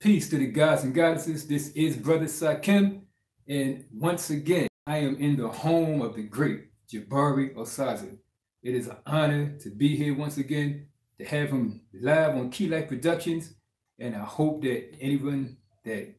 Peace to the gods and goddesses. This is Brother Sakim, and once again, I am in the home of the great Jabari Osaze. It is an honor to be here once again, to have him live on Key Life Productions, and I hope that anyone that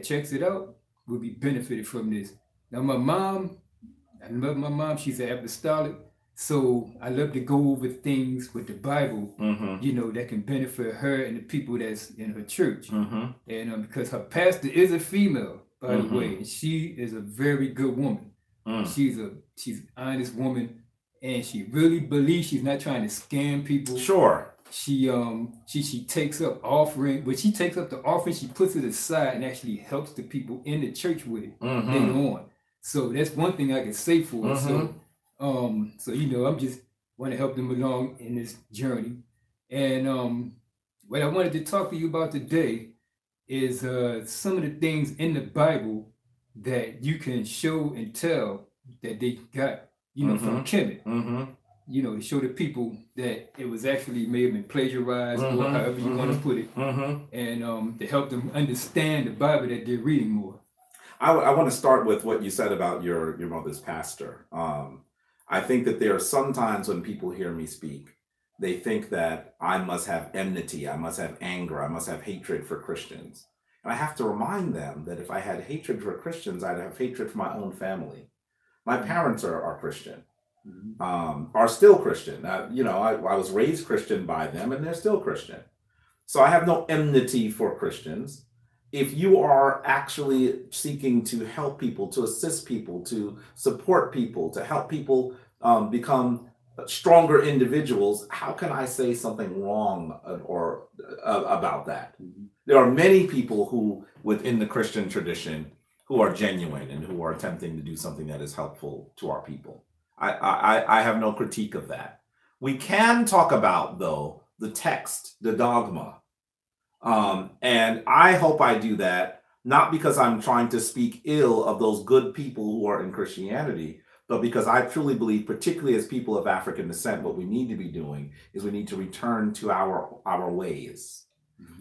checks it out will be benefited from this. Now, I love my mom. She's an apostolic. So I love to go over things with the Bible, that can benefit her and the people that's in her church. And because her pastor is a female, by the way, and she is a very good woman. She's an honest woman, and she really believes she's not trying to scam people. Sure. She takes up offering. When she takes up the offering, she puts it aside and actually helps the people in the church with it later on. So that's one thing I can say for her. So I'm just want to help them along in this journey. And what I wanted to talk to you about today is some of the things in the Bible that you can show and tell that they got, from Kemet. To show the people that it was actually may have been plagiarized or however you want to put it, and to help them understand the Bible that they're reading more. I want to start with what you said about your mother's pastor. I think that there are some times when people hear me speak, they think that I must have enmity, I must have anger, I must have hatred for Christians. And I have to remind them that if I had hatred for Christians, I'd have hatred for my own family. My parents are Christian, are still Christian. I was raised Christian by them, and they're still Christian. So I have no enmity for Christians. If you are actually seeking to help people, to assist people, to support people, to help people become stronger individuals, how can I say something wrong or about that? There are many people who, within the Christian tradition, who are genuine and who are attempting to do something that is helpful to our people. I have no critique of that. We can talk about, though, the text, the dogma. And I hope I do that, not because I'm trying to speak ill of those good people who are in Christianity, but because I truly believe, particularly as people of African descent, what we need to be doing is we need to return to our ways.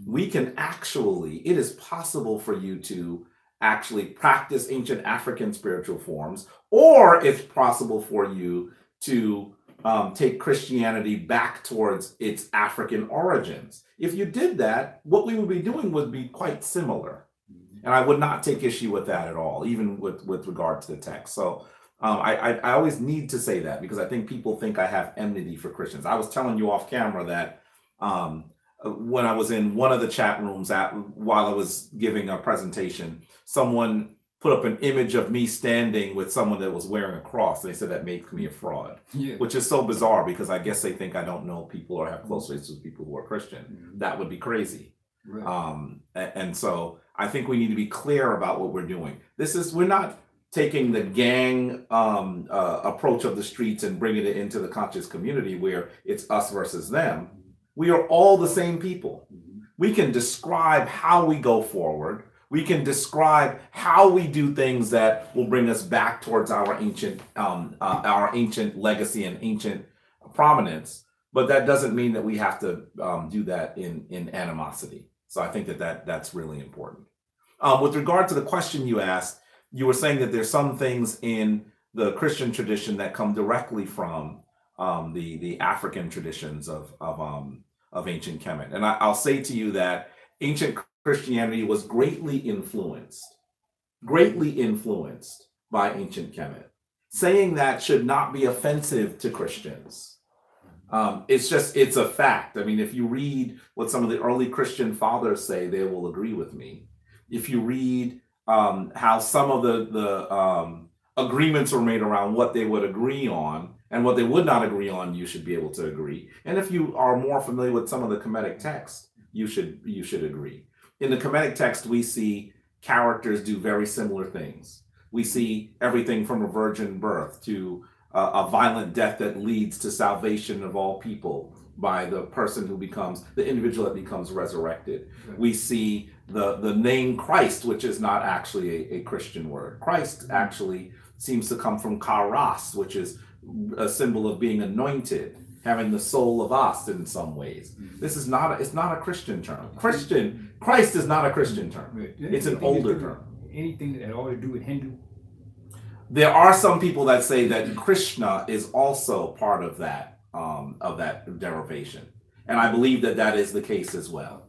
We can actually, it is possible for you to actually practice ancient African spiritual forms, or it's possible for you to take Christianity back towards its African origins. If you did that, what we would be doing would be quite similar. And I would not take issue with that at all, even with regard to the text. So I always need to say that because I think people think I have enmity for Christians. I was telling you off camera that when I was in one of the chat rooms while I was giving a presentation, someone put up an image of me standing with someone that was wearing a cross. They said that makes me a fraud, which is so bizarre because I guess they think I don't know people or have close relations with people who are Christian. That would be crazy. Right. And so I think we need to be clear about what we're doing. We're not taking the gang approach of the streets and bringing it into the conscious community where it's us versus them. We are all the same people. We can describe how we go forward. We can describe how we do things that will bring us back towards our ancient legacy and ancient prominence. But that doesn't mean that we have to do that in animosity. So I think that's really important. With regard to the question you asked, you were saying that there's some things in the Christian tradition that come directly from the African traditions of ancient Kemet. And I'll say to you that ancient Christianity was greatly influenced by ancient Kemet. Saying that should not be offensive to Christians. It's a fact. I mean, if you read what some of the early Christian fathers say, they will agree with me. If you read how some of the agreements were made around what they would agree on and what they would not agree on, you should be able to agree. And if you are more familiar with some of the Kemetic text, you should agree. In the Kemetic text, we see characters do very similar things. We see everything from a virgin birth to a violent death that leads to salvation of all people by the person who becomes, the individual that becomes resurrected. Right. We see the name Christ, which is not actually a Christian word. Christ actually seems to come from charas, which is a symbol of being anointed, having the soul of us in some ways. This is not it's not a Christian term. Christian Christ is not a Christian term. Right. It's an older term. Anything that had all to do with Hindu? There are some people that say that Krishna is also part of that derivation. And I believe that that is the case as well.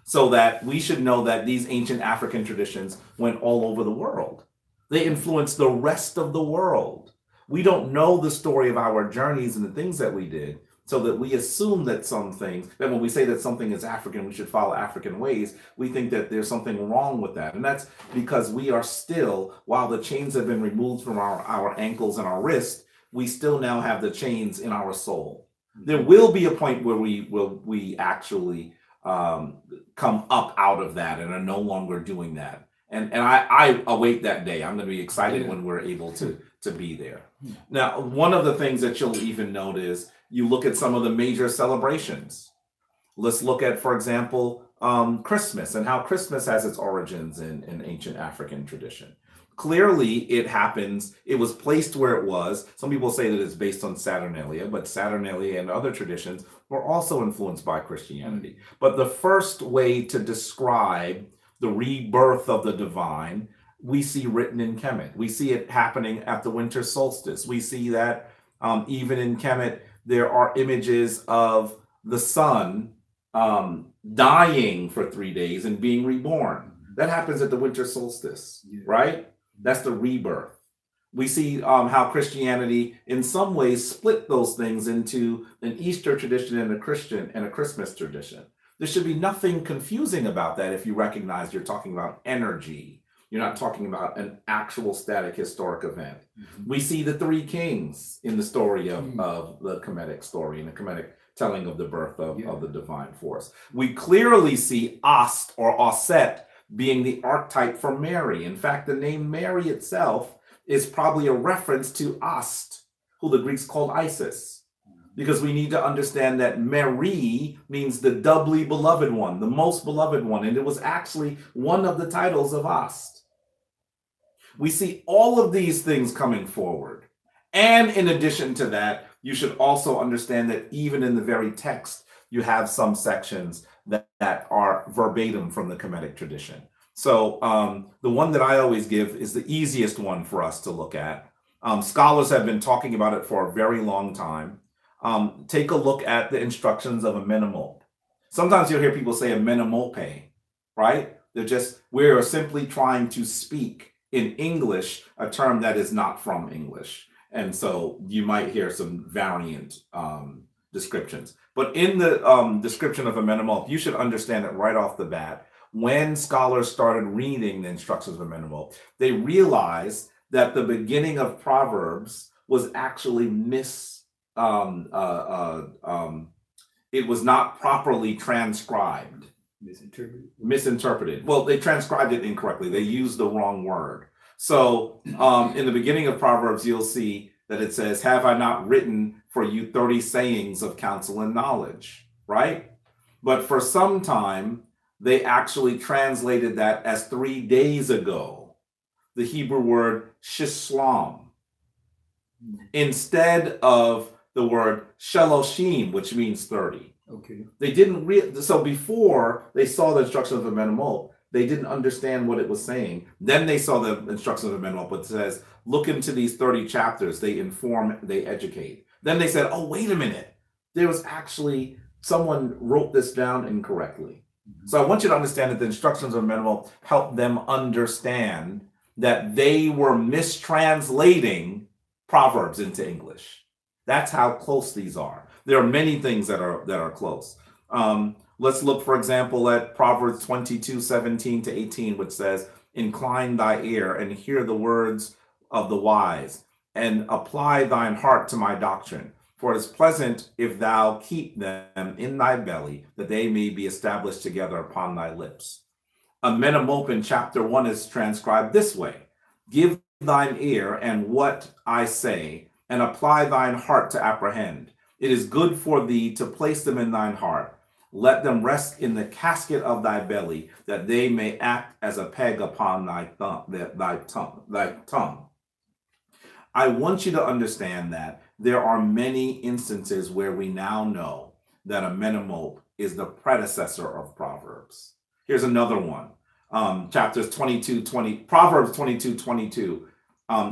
So that we should know that these ancient African traditions went all over the world. They influenced the rest of the world. We don't know the story of our journeys and the things that we did, so that we assume that some things, that when we say that something is African, we should follow African ways, we think that there's something wrong with that. And that's because we are still, while the chains have been removed from our ankles and our wrists, we still now have the chains in our soul. There will be a point where we actually come up out of that and are no longer doing that. And I await that day. I'm going to be excited when we're able to be there. Now, one of the things that you'll even note is you look at some of the major celebrations. Let's look at, for example, Christmas and how Christmas has its origins in ancient African tradition. Clearly, it was placed where it was. Some people say that it's based on Saturnalia, but Saturnalia and other traditions were also influenced by Christianity. But the first way to describe the rebirth of the divine, we see written in Kemet. We see it happening at the winter solstice. We see that even in Kemet, there are images of the sun dying for 3 days and being reborn. That happens at the winter solstice, right? That's the rebirth. We see how Christianity, in some ways, split those things into an Easter tradition and a Christmas tradition. There should be nothing confusing about that if you recognize you're talking about energy. You're not talking about an actual static historic event. We see the three kings in the story of the Kemetic story, and the Kemetic telling of the birth of the divine force. We clearly see Ast or Aset being the archetype for Mary. In fact, the name Mary itself is probably a reference to Ast, who the Greeks called Isis. Because we need to understand that Mary means the doubly beloved one, the most beloved one, and it was actually one of the titles of Ast. We see all of these things coming forward. And in addition to that, you should also understand that even in the very text, you have some sections that are verbatim from the Kemetic tradition. So the one that I always give is the easiest one for us to look at. Scholars have been talking about it for a very long time. Take a look at the instructions of a menomope. Sometimes you'll hear people say a menomope, right? We're simply trying to speak in English a term that is not from English. And so you might hear some variant descriptions. But in the description of a menomope, you should understand it right off the bat. When scholars started reading the instructions of a menomope, they realized that the beginning of Proverbs was actually it was not properly transcribed. Misinterpreted. Well, they transcribed it incorrectly. They used the wrong word. So in the beginning of Proverbs, you'll see that it says, "Have I not written for you 30 sayings of counsel and knowledge?" Right? But for some time, they actually translated that as 3 days ago, the Hebrew word shishlam, instead of the word sheloshim, which means 30. Okay. They didn't so before they saw the instruction of the menomope, they didn't understand what it was saying. Then they saw the instructions of the menomope, it says, look into these 30 chapters. They inform, they educate. Then they said, oh, wait a minute. There was actually, someone wrote this down incorrectly. So I want you to understand that the instructions of the menomope helped them understand that they were mistranslating Proverbs into English. That's how close these are. There are many things that are close. Let's look, for example, at Proverbs 22:17-18, which says, "Incline thy ear and hear the words of the wise, and apply thine heart to my doctrine. For it is pleasant if thou keep them in thy belly, that they may be established together upon thy lips." A menomope in chapter 1 is transcribed this way: "Give thine ear and what I say, and apply thine heart to apprehend. It is good for thee to place them in thine heart. Let them rest in the casket of thy belly, that they may act as a peg upon thy tongue. I want you to understand that there are many instances where we now know that a menomope is the predecessor of Proverbs. Here's another one. Chapters 22:20, Proverbs 22:22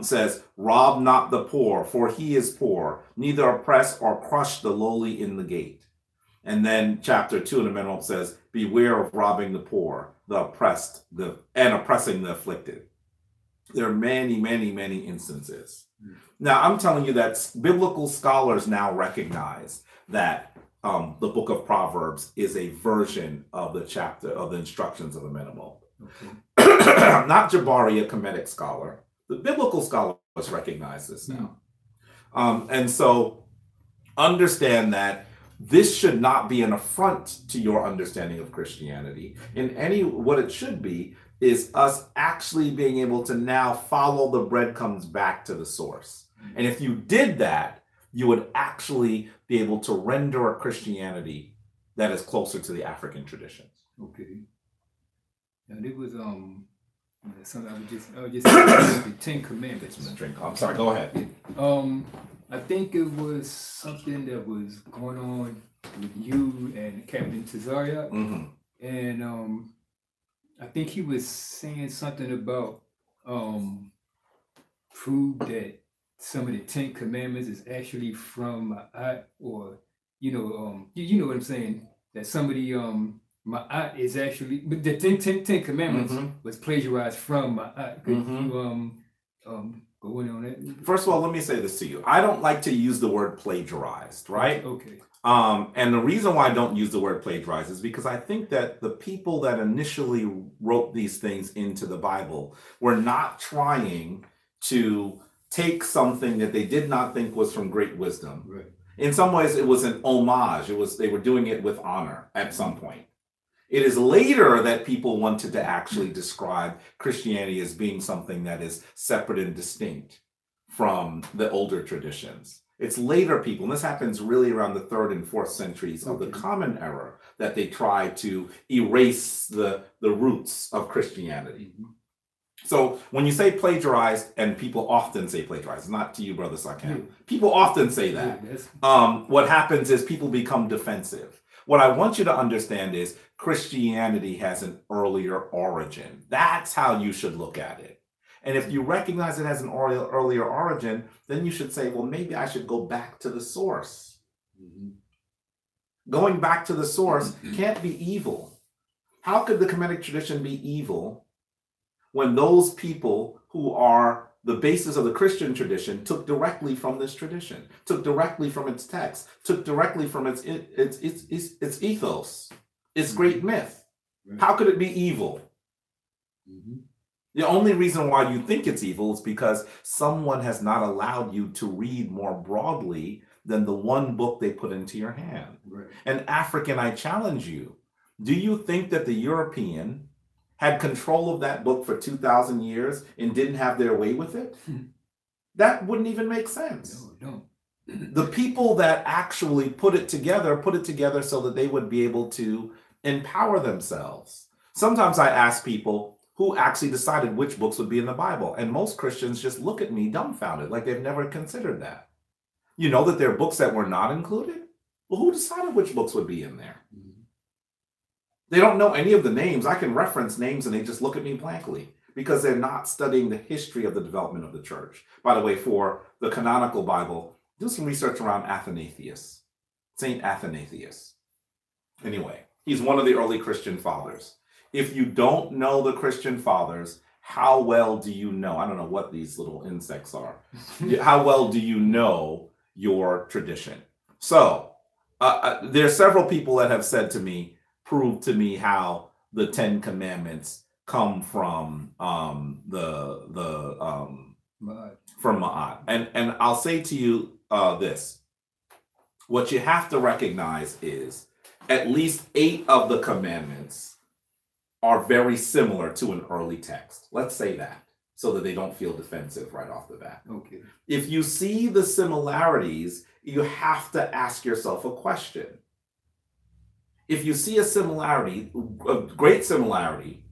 says, "Rob not the poor, for he is poor, neither oppress or crush the lowly in the gate." And then chapter 2 in the middle says, "Beware of robbing the poor, the oppressed, and oppressing the afflicted." There are many, many, many instances. Now, I'm telling you that biblical scholars now recognize that the book of Proverbs is a version of the chapter of the instructions of the minimal. Okay. Not Jabari, a Kemetic scholar. The biblical scholars recognize this now. And so understand that this should not be an affront to your understanding of Christianity. What it should be is us actually being able to now follow the breadcrumbs back to the source. And if you did that, you would actually be able to render a Christianity that is closer to the African traditions. Okay. And it was something I was just the Ten Commandments. I'm sorry, go ahead. I think it was something that was going on with you and Captain Tazaria. And I think he was saying something about prove that some of the 10 Commandments is actually from Ma'at, or you know what I'm saying, that some of the Ma'at is actually, but the 10 Commandments was plagiarized from Ma'at. Could you go in on that? First of all, let me say this to you. I don't like to use the word plagiarized, right? Okay. And the reason why I don't use the word plagiarized is because I think that the people that initially wrote these things into the Bible were not trying to take something that they did not think was from great wisdom. Right. In some ways, it was an homage. They were doing it with honor at some point. It is later that people wanted to actually describe Christianity as being something that is separate and distinct from the older traditions. It's later people, and this happens really around the 3rd and 4th centuries of the Common Era, that they try to erase the roots of Christianity. So when you say plagiarized, and people often say plagiarized, not to you, Brother Sakem, people often say that. What happens is people become defensive. What I want you to understand is Christianity has an earlier origin. That's how you should look at it. And if you recognize it has an earlier origin, then you should say, well, maybe I should go back to the source. Going back to the source can't be evil. How could the Kemetic tradition be evil when those people who are the basis of the Christian tradition took directly from this tradition, took directly from its text, took directly from its ethos, its great myth? How could it be evil? The only reason why you think it's evil is because someone has not allowed you to read more broadly than the one book they put into your hand. And African, I challenge you, do you think that the European had control of that book for 2,000 years and didn't have their way with it? That wouldn't even make sense. No. The people that actually put it together so that they would be able to empower themselves. Sometimes I ask people who actually decided which books would be in the Bible, and most Christians just look at me dumbfounded, like they've never considered that. You know that there are books that were not included? Well, who decided which books would be in there? They don't know any of the names. I can reference names and they just look at me blankly because they're not studying the history of the development of the church. By the way, for the canonical Bible, do some research around Athanasius, Saint Athanasius. Anyway, he's one of the early Christian fathers. If you don't know the Christian fathers, how well do you know? I don't know what these little insects are. How well do you know your tradition? So there are several people that have said to me, prove to me how the 10 Commandments come from from Ma'at. And I'll say to you this. What you have to recognize is at least 8 of the commandments are very similar to an early text. Let's say that, so that they don't feel defensive right off the bat. Okay. If you see the similarities, you have to ask yourself a question. If you see a similarity, a great similarity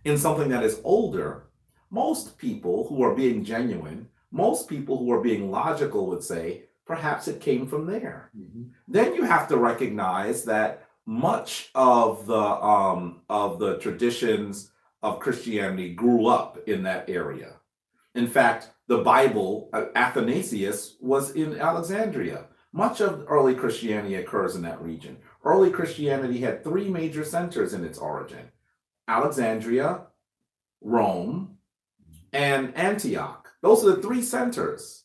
in something that is older, most people who are being genuine, most people who are being logical would say, perhaps it came from there. Then you have to recognize that much of the traditions of Christianity grew up in that area. In fact, the Bible, Athanasius was in Alexandria. Much of early Christianity occurs in that region. Early Christianity had three major centers in its origin: Alexandria, Rome, and Antioch. Those are the three centers.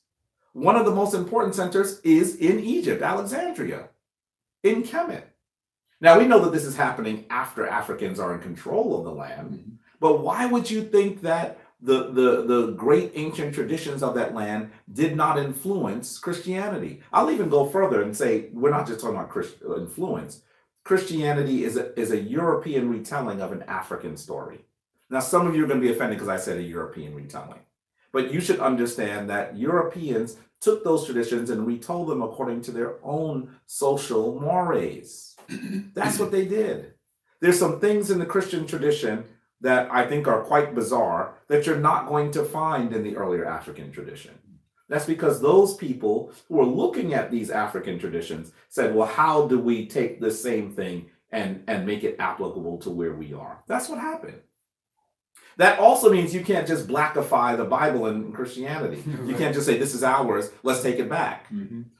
One of the most important centers is in Egypt, Alexandria, in Kemet. Now, we know that this is happening after Africans are in control of the land, but why would you think that the great ancient traditions of that land did not influence Christianity? I'll even go further and say, we're not just talking about influence. Christianity is a European retelling of an African story. Now, some of you are going to be offended because I said a European retelling. But you should understand that Europeans took those traditions and retold them according to their own social mores. That's what they did. There's some things in the Christian tradition that I think are quite bizarre that you're not going to find in the earlier African tradition. That's because those people who are looking at these African traditions said, well, how do we take the same thing and make it applicable to where we are? That's what happened. That also means you can't just blackify the Bible and Christianity. Right. You can't just say, this is ours, let's take it back.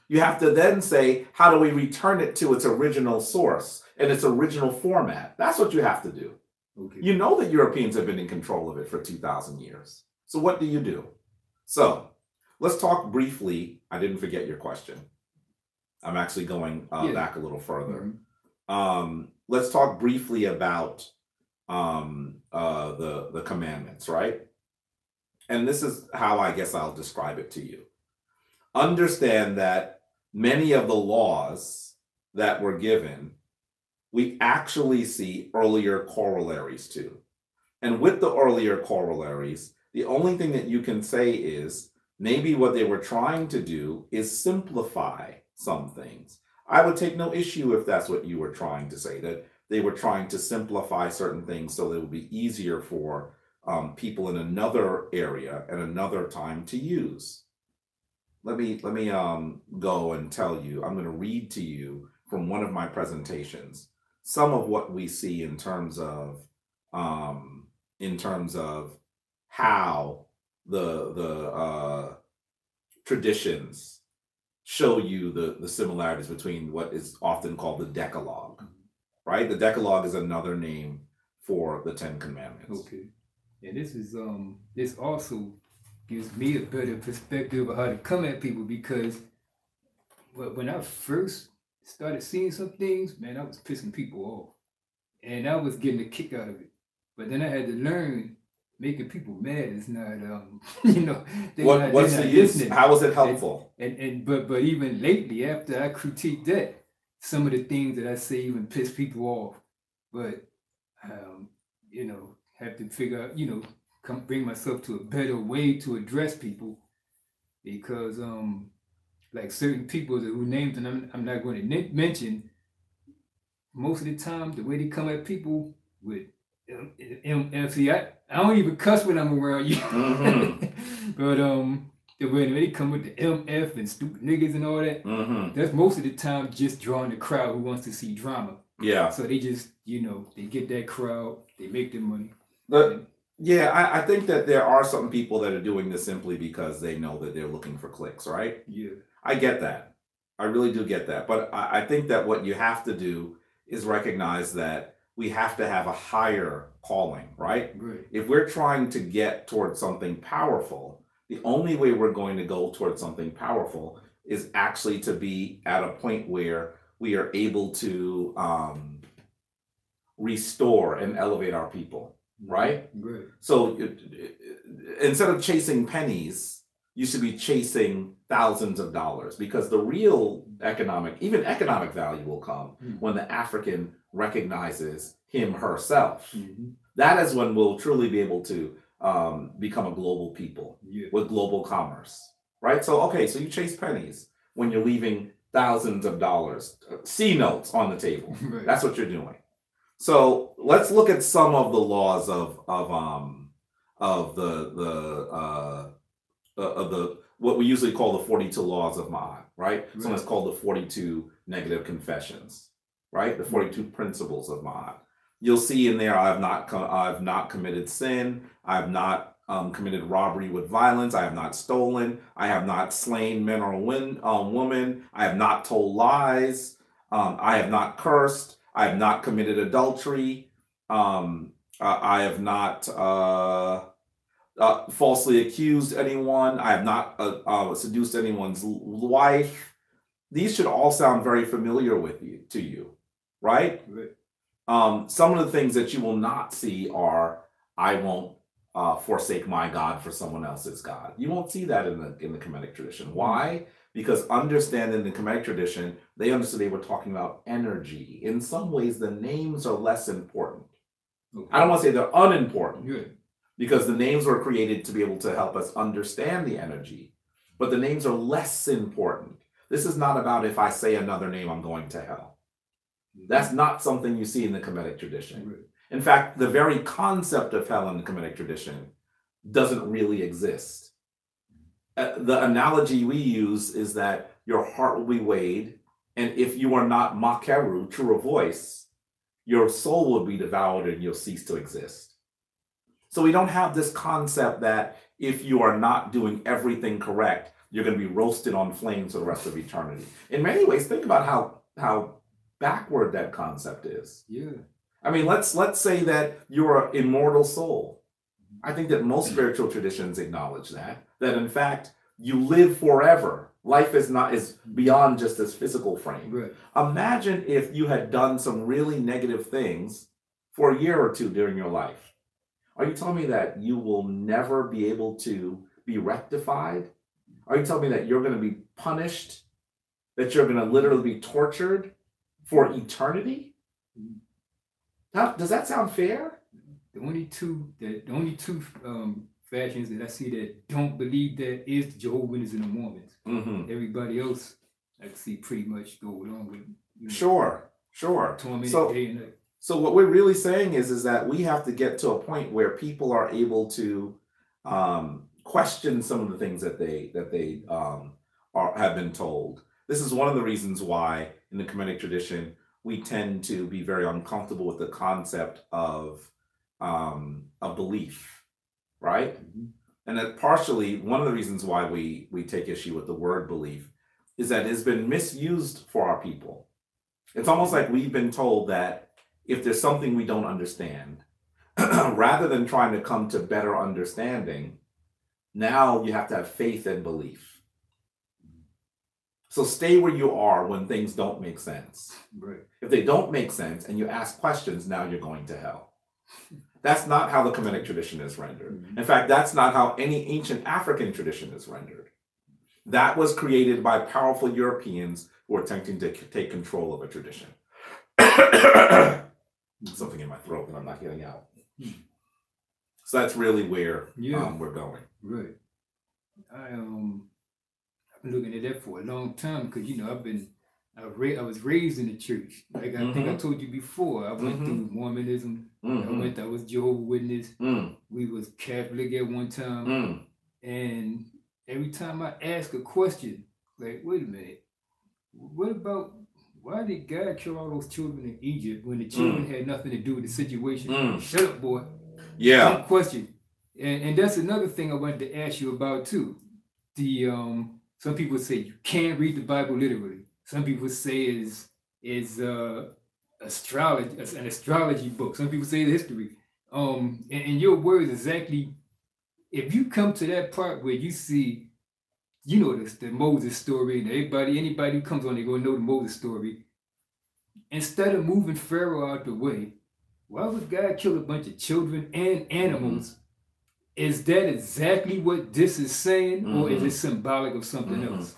You have to then say, how do we return it to its original source and its original format? That's what you have to do. Okay. You know that Europeans have been in control of it for 2,000 years. So what do you do? So let's talk briefly. I didn't forget your question. I'm actually going back a little further. Let's talk briefly about the commandments, right? And this is how I guess I'll describe it to you. Understand that many of the laws that were given, we actually see earlier corollaries to. And with the earlier corollaries, the only thing that you can say is maybe what they were trying to do is simplify some things. I would take no issue if that's what you were trying to say, that they were trying to simplify certain things so that it would be easier for people in another area at another time to use. Let me go and tell you. I'm going to read to you from one of my presentations some of what we see in terms of how the traditions show you the similarities between what is often called the Decalogue. Right? The Decalogue is another name for the Ten Commandments. Okay. And this is this also gives me a better perspective of how to come at people, because when I first started seeing some things, man, I was pissing people off. And I was getting a kick out of it. But then I had to learn making people mad is not what's the use? How was it helpful? But even lately, after I critiqued that, some of the things that I say even piss people off, but have to figure out, bring myself to a better way to address people, because like certain people whose names and I'm not going to mention, most of the time the way they come at people with MF, I don't even cuss when I'm around you, but the way they come with the MF and stupid niggas and all that, that's most of the time just drawing the crowd who wants to see drama. Yeah. So they just, they get that crowd, they make their money. But I think that there are some people that are doing this simply because they know that they're looking for clicks, right? Yeah. I get that. I really do get that. But I think that what you have to do is recognize that we have to have a higher calling, right? Right. If we're trying to get towards something powerful, the only way we're going to go towards something powerful is actually to be at a point where we are able to restore and elevate our people, right? Right. So instead of chasing pennies, you should be chasing thousands of dollars, because the real economic value will come when the African recognizes him, herself. That is when we'll truly be able to become a global people with global commerce, right? So you chase pennies when you're leaving thousands of dollars, C notes on the table. Right. That's what you're doing. So let's look at some of the laws of the what we usually call the 42 laws of Ma'at, right? Sometimes called the 42 negative confessions, right? The 42 principles of Ma'at. You'll see in there, I've not committed sin. I've not committed robbery with violence. I have not stolen. I have not slain men or women. I have not told lies. I have not cursed. I have not committed adultery. I have not falsely accused anyone. I have not seduced anyone's wife. These should all sound very familiar to you, right? Some of the things that you will not see are, I won't forsake my God for someone else's God. You won't see that in the Kemetic tradition. Why? Because understanding the Kemetic tradition, they understood they were talking about energy. In some ways, the names are less important. Okay. I don't want to say they're unimportant. Good. Because the names were created to be able to help us understand the energy. But the names are less important. This is not about if I say another name, I'm going to hell. That's not something you see in the Kemetic tradition. Right. In fact, the very concept of hell in the Kemetic tradition doesn't really exist. The analogy we use is that your heart will be weighed, and if you are not makeru, true of voice, your soul will be devoured and you'll cease to exist. So we don't have this concept that if you are not doing everything correct, you're going to be roasted on flames for the rest of eternity. In many ways, think about how backward that concept is. Yeah. I mean, let's say that you're an immortal soul. I think that most spiritual traditions acknowledge that in fact, you live forever. Life is beyond just this physical frame. Right. Imagine if you had done some really negative things for a year or two during your life. Are you telling me that you will never be able to be rectified? Are you telling me that you're going to be punished? That you're going to literally be tortured for eternity? Does that sound fair? The only two factions that I see that don't believe that is the Jehovah's Witnesses and the Mormons. Mm-hmm. Everybody else, I can see pretty much go along with. Sure. Day and night. So what we're really saying is that we have to get to a point where people are able to question some of the things that they have been told. This is one of the reasons why in the Kemetic tradition we tend to be very uncomfortable with the concept of a belief, right? Mm-hmm. And that partially one of the reasons why we take issue with the word belief is that it's been misused for our people. It's almost like we've been told that if there's something we don't understand, rather than trying to come to better understanding, now you have to have faith and belief. So stay where you are when things don't make sense. Right. If they don't make sense and you ask questions, now you're going to hell. That's not how the Kemetic tradition is rendered. Mm-hmm. In fact, that's not how any ancient African tradition is rendered. That was created by powerful Europeans who were attempting to take control of a tradition. Something in my throat that I'm not getting out. So that's really where we're going. Right. I've been looking at that for a long time because I was raised in the church. Like I think I told you before, I went through Mormonism. I was Jehovah's Witness. We was Catholic at one time. And every time I ask a question, like, wait a minute, why did God kill all those children in Egypt when the children had nothing to do with the situation? Shut up, boy. Yeah. One question. And that's another thing I wanted to ask you about too. Some people say you can't read the Bible literally. Some people say it's astrology, an astrology book. Some people say it's history. And your words exactly, if you come to that part where you see, the Moses story, and anybody who comes on, they're going to know the Moses story. Instead of moving Pharaoh out the way, why would God kill a bunch of children and animals? Is that exactly what this is saying, or is it symbolic of something else?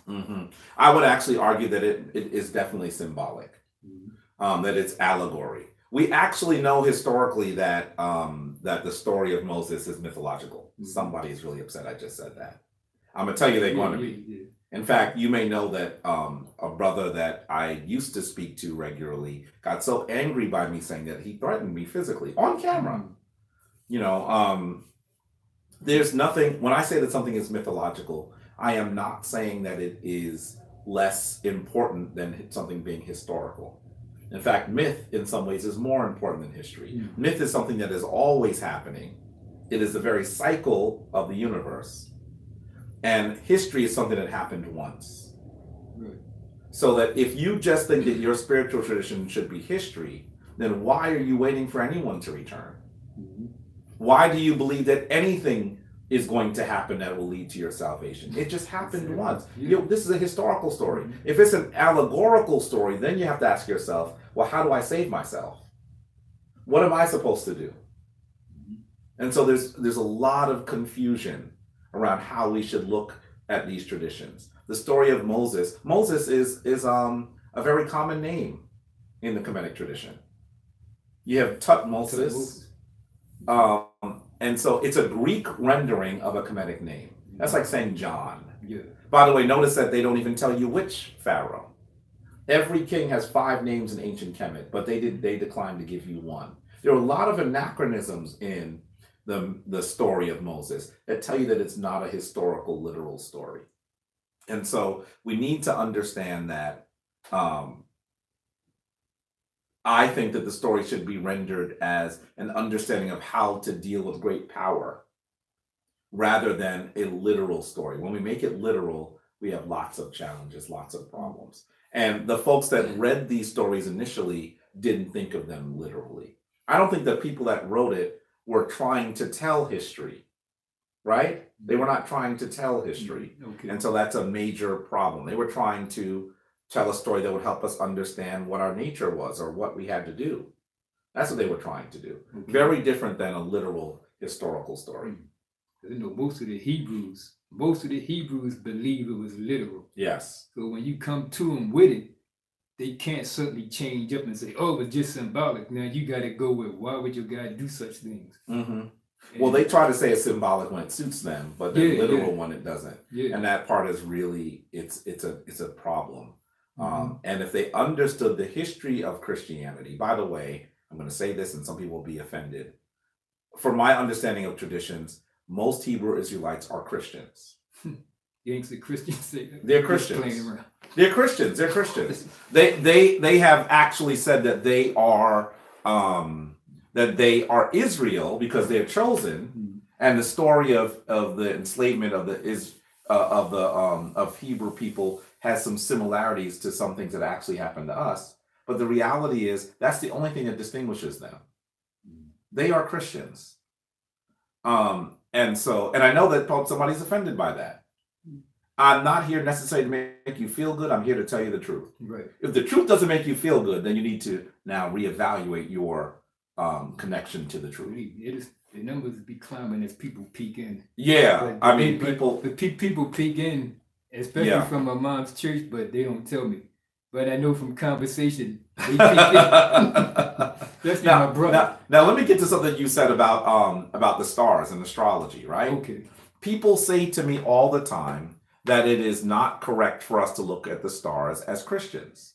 I would actually argue that it is definitely symbolic, that it's allegory. We actually know historically that that the story of Moses is mythological. Somebody is really upset I just said that. I'm going to tell you they're going to be. In fact, you may know that a brother that I used to speak to regularly got so angry by me saying that he threatened me physically on camera. There's nothing, when I say that something is mythological, I am not saying that it is less important than something being historical. In fact, myth in some ways is more important than history. Myth is something that is always happening. It is the very cycle of the universe. And history is something that happened once. Right. So that if you just think that your spiritual tradition should be history, then why are you waiting for anyone to return? Why do you believe that anything is going to happen that will lead to your salvation? It just happened once. You know, this is a historical story. If it's an allegorical story, then you have to ask yourself, well, how do I save myself? What am I supposed to do? And so there's a lot of confusion around how we should look at these traditions. The story of Moses. Moses is a very common name in the Kemetic tradition. You have Tutmosis. And so it's a Greek rendering of a Kemetic name. That's like saying John. Yeah. By the way, notice that they don't even tell you which pharaoh. Every king has 5 names in ancient Kemet, but they declined to give you one. There are a lot of anachronisms in the story of Moses that tell you that it's not a historical, literal story. And so we need to understand that I think that the story should be rendered as an understanding of how to deal with great power rather than a literal story. When we make it literal, we have lots of challenges, lots of problems. And the folks that read these stories initially didn't think of them literally. I don't think that people that wrote it were trying to tell history, right? They were not trying to tell history. Okay. And so that's a major problem. They were trying to tell a story that would help us understand what our nature was or what we had to do. That's what they were trying to do. Okay. Very different than a literal historical story. You know, most of the Hebrews believe it was literal. Yes. So when you come to them with it, they can't certainly change up and say, oh, it's just symbolic. Now you got to go with, why would your God do such things? Well, they try to say it's symbolic when it suits them, but the literal one, it doesn't. And that part is really, it's a problem. And if they understood the history of Christianity, by the way, I'm going to say this and some people will be offended. From my understanding of traditions, most Hebrew Israelites are Christians. You ain't the Christians. They're Christians. They're Christians. They're Christians. They have actually said that they are Israel because they're chosen, and the story of the enslavement of Hebrew people has some similarities to some things that actually happened to us. But the reality is that's the only thing that distinguishes them. They are Christians. And I know that somebody's offended by that. I'm not here necessarily to make you feel good. I'm here to tell you the truth. Right. If the truth doesn't make you feel good, then you need to now reevaluate your connection to the truth. The numbers be climbing as people peek in. Yeah, people peek in, especially from my mom's church, but they don't tell me. But I know from conversation, they peek in. That's my brother. Now, let me get to something you said about the stars and astrology, right? Okay. People say to me all the time that it is not correct for us to look at the stars as Christians.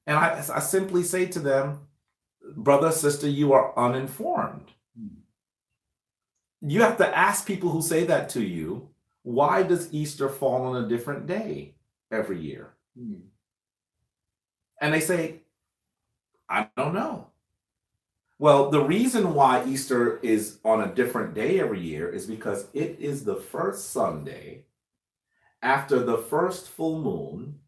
And I simply say to them, brother, sister, you are uninformed. You have to ask people who say that to you, why does Easter fall on a different day every year? And they say, I don't know. Well, the reason why Easter is on a different day every year is because it is the first Sunday after the first full moon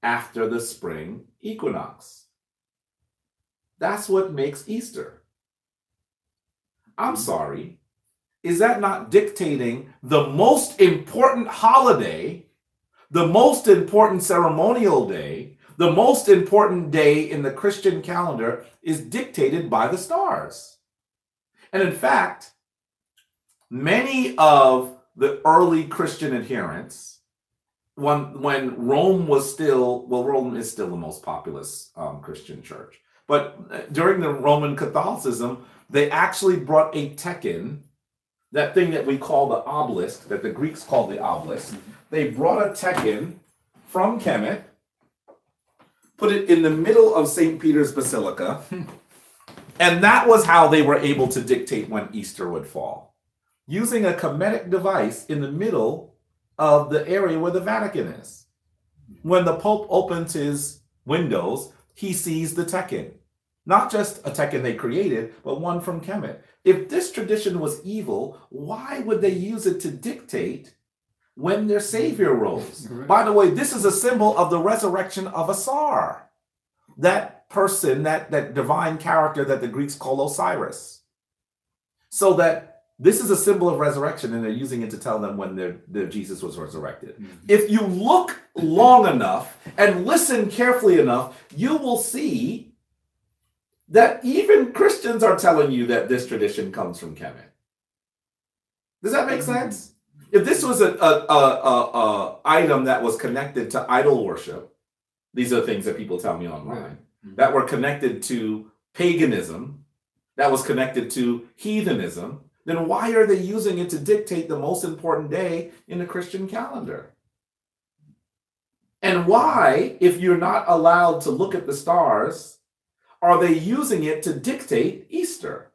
after the spring equinox. That's what makes Easter. I'm sorry. Is that not dictating the most important holiday, the most important ceremonial day, the most important day in the Christian calendar is dictated by the stars? And in fact, many of the early Christian adherents, when Rome was still, well, Rome is still the most populous Christian church. But during the Roman Catholicism, they actually brought a tekken, that thing that we call the obelisk, that the Greeks call the obelisk. They brought a tekken from Kemet, put it in the middle of St. Peter's Basilica, and that was how they were able to dictate when Easter would fall, using a Kemetic device in the middle of the area where the Vatican is. When the Pope opens his windows, he sees the Tekken. Not just a Tekken they created, but one from Kemet. If this tradition was evil, why would they use it to dictate when their savior rose? By the way, this is a symbol of the resurrection of Asar, that person, that divine character that the Greeks call Osiris. So that this is a symbol of resurrection, and they're using it to tell them when their Jesus was resurrected. If you look long enough and listen carefully enough, you will see that even Christians are telling you that this tradition comes from Kemet. Does that make sense? If this was a item that was connected to idol worship, these are things that people tell me online, that were connected to paganism, that was connected to heathenism, then why are they using it to dictate the most important day in the Christian calendar? And why, if you're not allowed to look at the stars, are they using it to dictate Easter?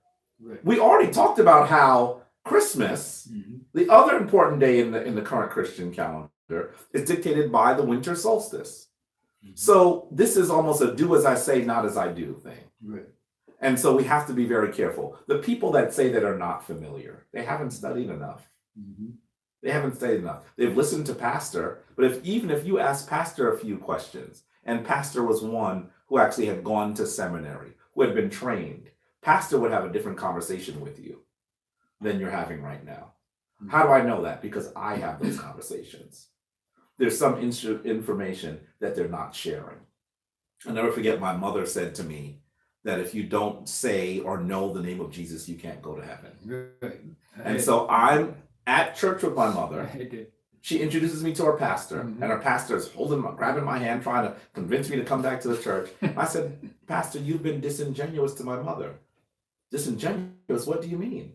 We already talked about how Christmas, the other important day in the current Christian calendar, is dictated by the winter solstice. So this is almost a do as I say, not as I do thing. And so we have to be very careful. The people that say that are not familiar, they haven't studied enough. They haven't studied enough. They've listened to Pastor, but even if you ask Pastor a few questions, and Pastor was one who actually had gone to seminary, who had been trained, Pastor would have a different conversation with you than you're having right now. How do I know that? Because I have those conversations. There's some information that they're not sharing. I'll never forget, my mother said to me that if you don't say or know the name of Jesus, you can't go to heaven. And so I'm at church with my mother. She introduces me to her pastor, and her pastor is grabbing my hand, trying to convince me to come back to the church. I said, Pastor, you've been disingenuous to my mother. Disingenuous? What do you mean?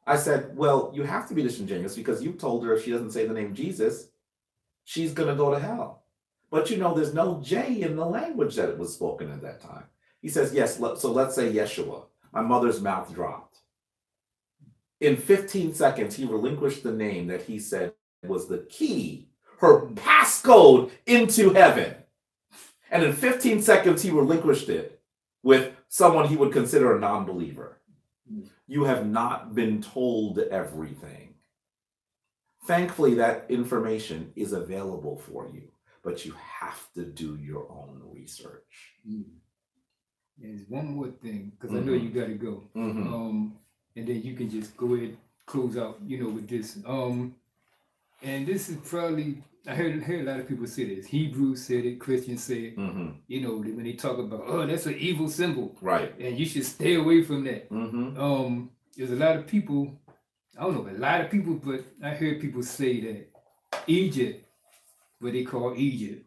I said, well, you have to be disingenuous because you've told her if she doesn't say the name Jesus, she's going to go to hell. But you know, there's no J in the language that it was spoken at that time. He says, yes, so let's say Yeshua. My mother's mouth dropped. In 15 seconds, he relinquished the name that he said was the key, her passcode into heaven. And in 15 seconds, he relinquished it with someone he would consider a non-believer. You have not been told everything. Thankfully, that information is available for you, but you have to do your own research. There's one more thing, because I know you got to go. And then you can just go ahead, close out, with this. And this is probably, I heard a lot of people say this. Hebrews said it, Christians say it, when they talk about, oh, that's an evil symbol. Right. And you should stay away from that. There's a lot of people, I don't know, a lot of people, but I heard people say that Egypt, what they call Egypt,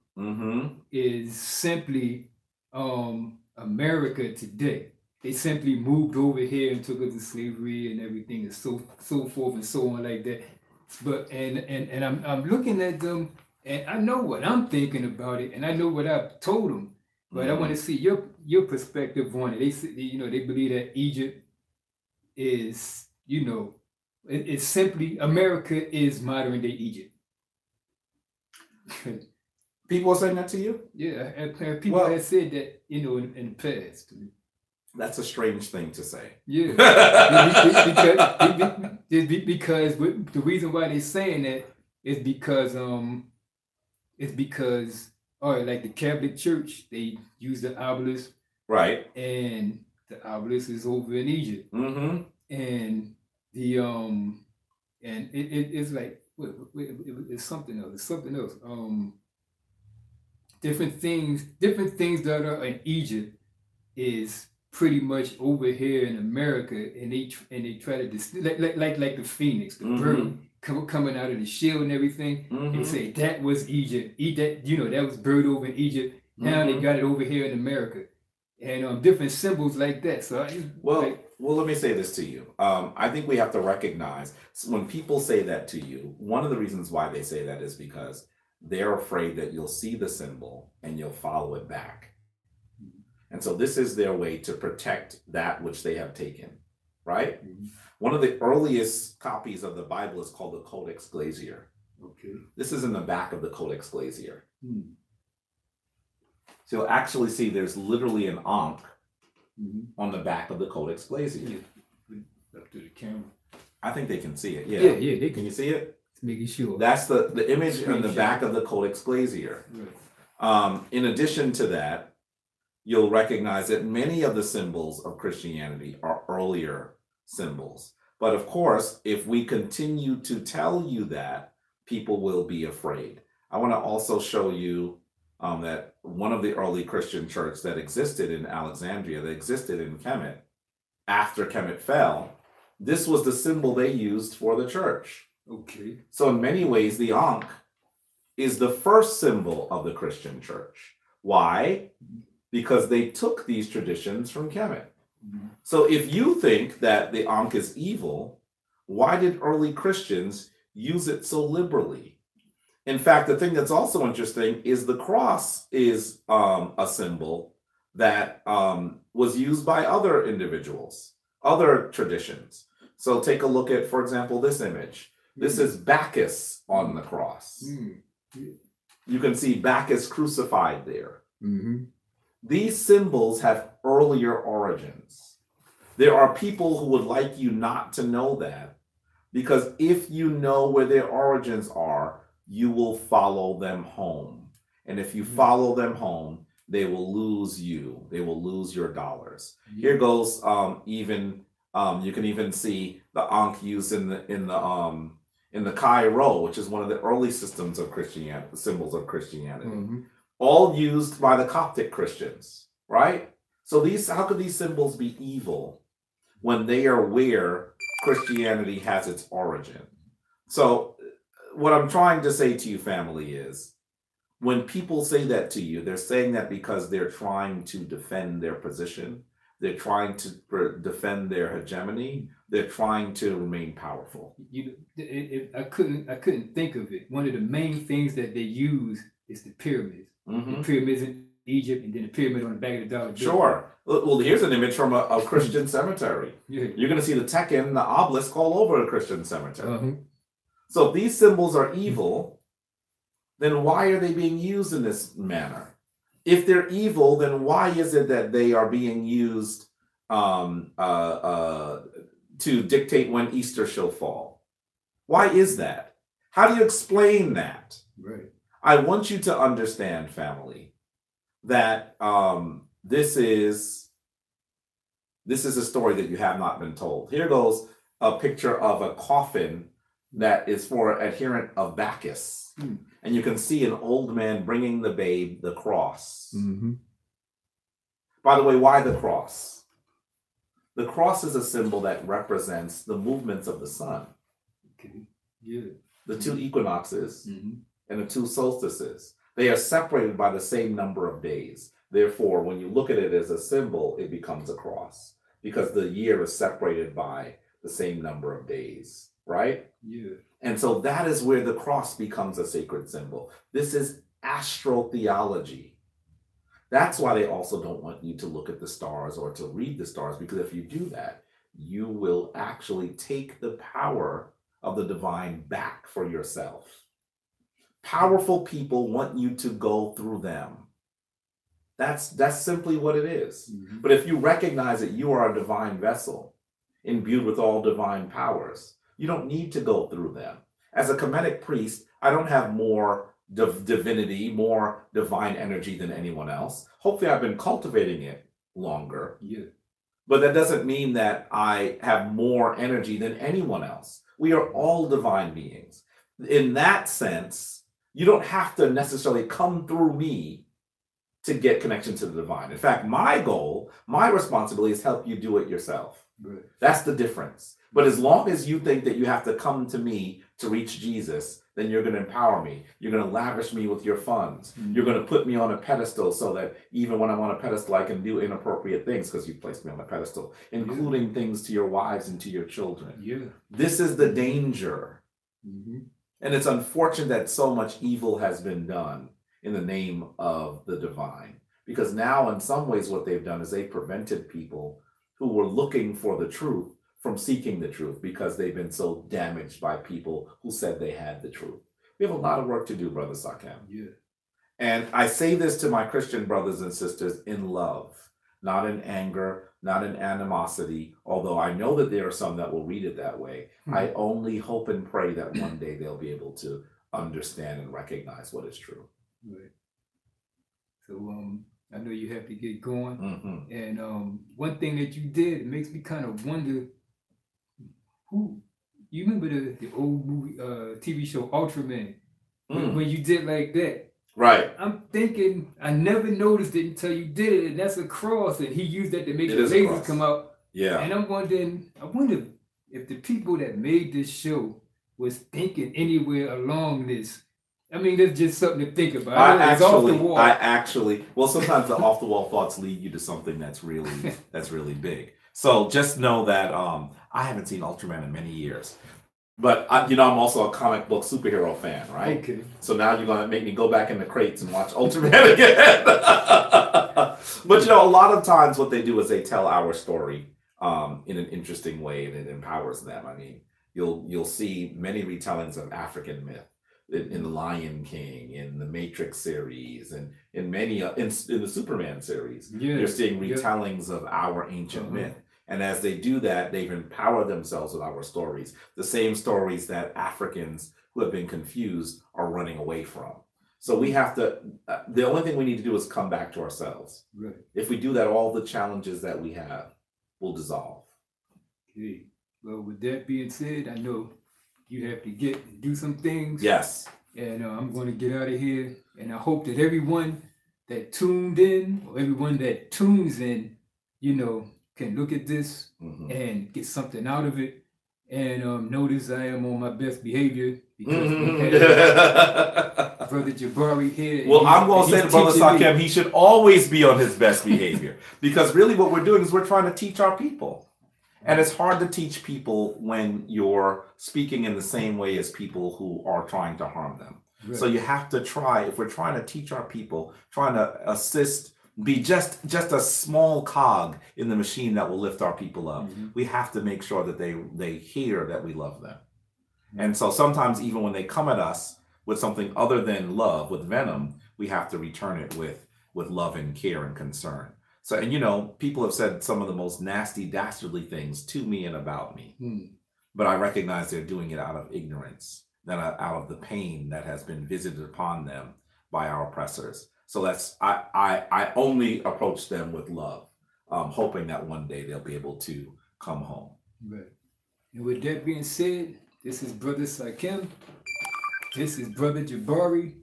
is simply America today. They simply moved over here and took us to slavery and everything and so forth and so on like that. But and I'm looking at them and I know what I'm thinking about it and I know what I've told them. But I want to see your perspective on it. They say, they believe that Egypt is, it's simply America is modern day Egypt. People are saying that to you? Yeah, and people have said that, in the past. That's a strange thing to say. Yeah, because the reason why they're saying that is because like the Catholic Church, they use the obelisk, right? And the obelisk is over in Egypt, and the and it's like it's something else. It's something else. Different things that are in Egypt is pretty much over here in America, and they try to like the phoenix, the bird coming out of the shell and everything. They say that was Egypt. That was bird over in Egypt. Now they got it over here in America, and different symbols like that. So well, let me say this to you. I think we have to recognize when people say that to you. One of the reasons why they say that is because they're afraid that you'll see the symbol and you'll follow it back. And so this is their way to protect that which they have taken, right? One of the earliest copies of the Bible is called the Codex Glazier. Okay. This is in the back of the Codex Glazier. So you'll actually see there's literally an ankh on the back of the Codex Glacier. Up to the camera. I think they can see it. Yeah. Yeah. They Can you see it? making sure. That's the image on the back of the Codex Glacier. Right. In addition to that, you'll recognize that many of the symbols of Christianity are earlier symbols. But of course, if we continue to tell you that, people will be afraid. I want to also show you that one of the early Christian churches that existed in Alexandria, that existed in Kemet, after Kemet fell, this was the symbol they used for the church. Okay. So in many ways, the ankh is the first symbol of the Christian church. Why? Because they took these traditions from Kemet. So if you think that the ankh is evil, why did early Christians use it so liberally? In fact, the thing that's also interesting is the cross is a symbol that was used by other individuals, other traditions. So take a look at, for example, this image. This is Bacchus on the cross. You can see Bacchus crucified there. These symbols have earlier origins. There are people who would like you not to know that, because if you know where their origins are, you will follow them home. And if you follow them home, they will lose you. They will lose your dollars. Here goes you can even see the ankh used in the Chi Rho, which is one of the early systems of Christianity, symbols of Christianity, all used by the Coptic Christians, right? So how could these symbols be evil when they are where Christianity has its origin? So what I'm trying to say to you, family, is when people say that to you, they're saying that because they're trying to defend their position. They're trying to defend their hegemony. They're trying to remain powerful. I couldn't think of it. One of the main things that they use is the pyramids. The pyramids in Egypt, and then the pyramid on the back of the dollar bill. Sure. Well, here's an image from a Christian cemetery. You're going to see the Tekken, the obelisk all over a Christian cemetery. So if these symbols are evil, then why are they being used in this manner? If they're evil, then why is it that they are being used to dictate when Easter shall fall? Why is that? How do you explain that? Right. I want you to understand, family, that this is a story that you have not been told. Here goes a picture of a coffin that is for adherent of Bacchus. And you can see an old man bringing the babe the cross. By the way, why the cross? The cross is a symbol that represents the movements of the sun. The two equinoxes and the two solstices. They are separated by the same number of days. Therefore, when you look at it as a symbol, it becomes a cross, because the year is separated by the same number of days, right? And so that is where the cross becomes a sacred symbol. This is astrotheology. That's why they also don't want you to look at the stars or to read the stars, because if you do that, you will actually take the power of the divine back for yourself. Powerful people want you to go through them. That's simply what it is. But if you recognize that you are a divine vessel, imbued with all divine powers, you don't need to go through them. As a Kemetic priest, I don't have more divinity, more divine energy than anyone else. Hopefully I've been cultivating it longer. But that doesn't mean that I have more energy than anyone else. We are all divine beings. In that sense, you don't have to necessarily come through me to get connection to the divine. In fact, my goal, my responsibility is help you do it yourself. That's the difference. But as long as you think that you have to come to me to reach Jesus, then you're going to empower me. You're going to lavish me with your funds. You're going to put me on a pedestal so that even when I'm on a pedestal, I can do inappropriate things because you placed me on a pedestal, including things to your wives and to your children. This is the danger. And it's unfortunate that so much evil has been done in the name of the divine. Because now, in some ways, what they've done is they've prevented people who were looking for the truth from seeking the truth, because they've been so damaged by people who said they had the truth. We have a lot of work to do, Brother Sakem. And I say this to my Christian brothers and sisters in love, not in anger, not in animosity, although I know that there are some that will read it that way. I only hope and pray that one day they'll be able to understand and recognize what is true. Right. So I know you have to get going. And one thing that you did, it makes me kind of wonder who, you remember the old movie, TV show Ultraman, when you did like that. Right. I'm thinking, I never noticed it until you did it, and that's a cross, and he used that to make the lasers come out. Yeah. And I wonder if the people that made this show was thinking anywhere along this. I mean, that's just something to think about. Well, sometimes the off the wall thoughts lead you to something that's really big. So just know that I haven't seen Ultraman in many years. But, I'm also a comic book superhero fan, right? Okay. So now you're going to make me go back in the crates and watch Ultraman again. But, a lot of times what they do is they tell our story in an interesting way, and it empowers them. I mean, you'll see many retellings of African myth in The Lion King, in the Matrix series, and in many in the Superman series. Yeah. You're seeing retellings of our ancient myth. And as they do that, they've empowered themselves with our stories, the same stories that Africans who have been confused are running away from. So we have to, the only thing we need to do is come back to ourselves. Right. If we do that, all the challenges that we have will dissolve. Okay. Well, with that being said, I know you have to do some things. Yes. And I'm going to get out of here. And I hope that everyone that tuned in, or everyone that tunes in, can look at this and get something out of it. And notice I am on my best behavior because we had Brother Jabari here. Well, I'm going to say to Brother Sakem, he should always be on his best behavior. Because really what we're doing is we're trying to teach our people. And it's hard to teach people when you're speaking in the same way as people who are trying to harm them. Right. So you have to try, if we're trying to teach our people, trying to assist, be just a small cog in the machine that will lift our people up. We have to make sure that they hear that we love them. And so sometimes even when they come at us with something other than love, with venom, we have to return it with love and care and concern. So, and people have said some of the most nasty, dastardly things to me and about me. But I recognize they're doing it out of ignorance, out of the pain that has been visited upon them by our oppressors. So I only approach them with love, hoping that one day they'll be able to come home. Right. And with that being said, this is Brother Sakem. This is Brother Jabari.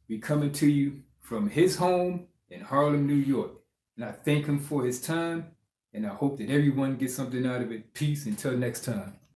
We coming to you from his home in Harlem, New York. And I thank him for his time, and I hope that everyone gets something out of it. Peace until next time.